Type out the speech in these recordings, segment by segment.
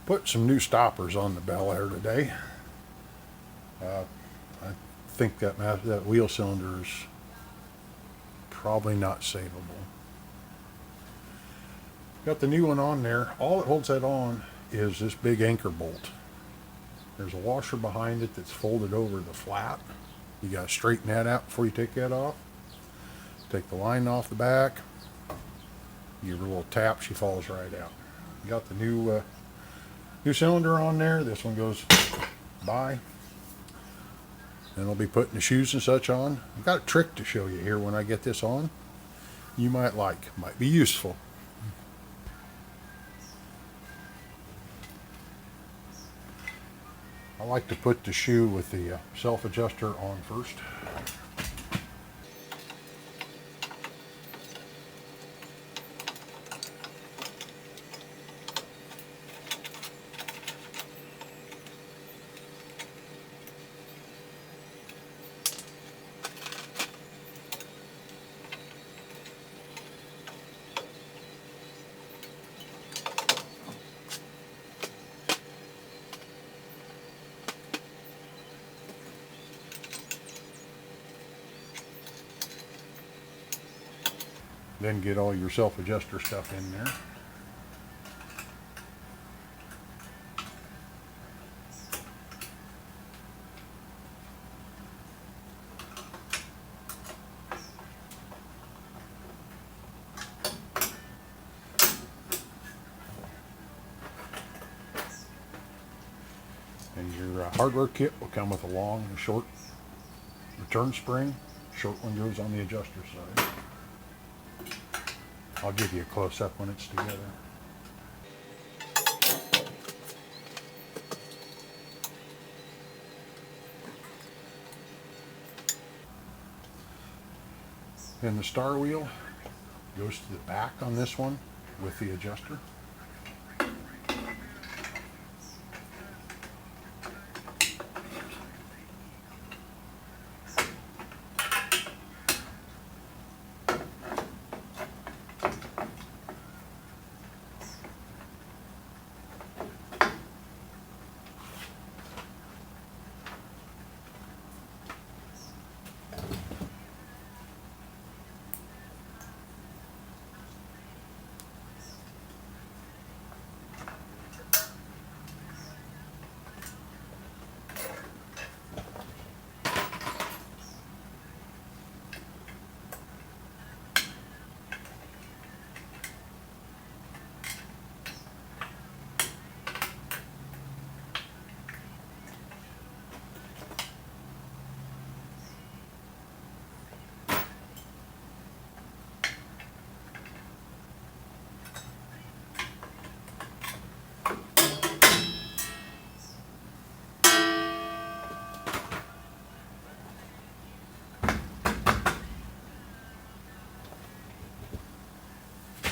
Put some new stoppers on the Belair today. I think that wheel cylinder is probably not savable. Got the new one on there. All that holds that on is this big anchor bolt. There's a washer behind it that's folded over the flat. You got to straighten that out before you take that off. Take the line off the back. Give her a little tap, she falls right out. You got the new cylinder on there. This one goes by. And I'll be putting the shoes and such on. I've got a trick to show you here when I get this on. You might like, might be useful. I like to put the shoe with the self-adjuster on first. Then get all your self-adjuster stuff in there. And your hardware kit will come with a long and short return spring. Short one goes on the adjuster side. I'll give you a close-up when it's together. And the star wheel goes to the back on this one with the adjuster.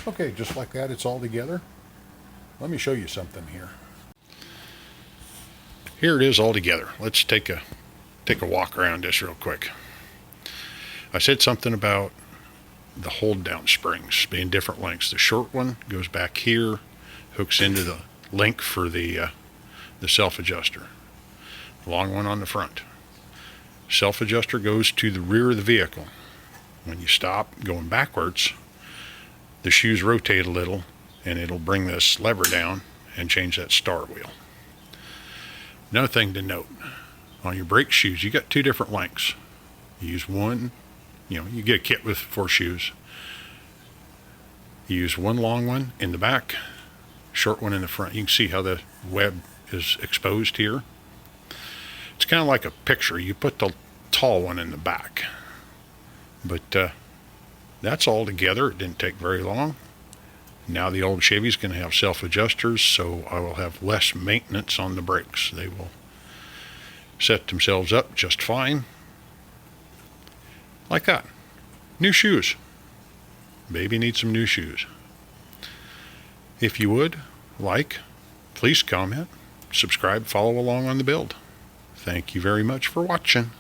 Okay, just like that, it's all together. Let me show you something here. Here it is all together. Let's take a walk around this real quick. I said something about the hold down springs being different lengths. The short one goes back here, hooks into the link for the self-adjuster. The long one on the front. Self-adjuster goes to the rear of the vehicle. When you stop going backwards, the shoes rotate a little and it'll bring this lever down and change that star wheel. Another thing to note, on your brake shoes, you got two different lengths. You use one, you get a kit with 4 shoes. You use one long one in the back, short one in the front. You can see how the web is exposed here. It's kind of like a picture. You put the tall one in the back. But that's all together. It didn't take very long. Now the old Chevy's going to have self-adjusters, so I will have less maintenance on the brakes. They will set themselves up just fine. Like that. New shoes. Baby needs some new shoes. If you would, please comment, subscribe, follow along on the build. Thank you very much for watching.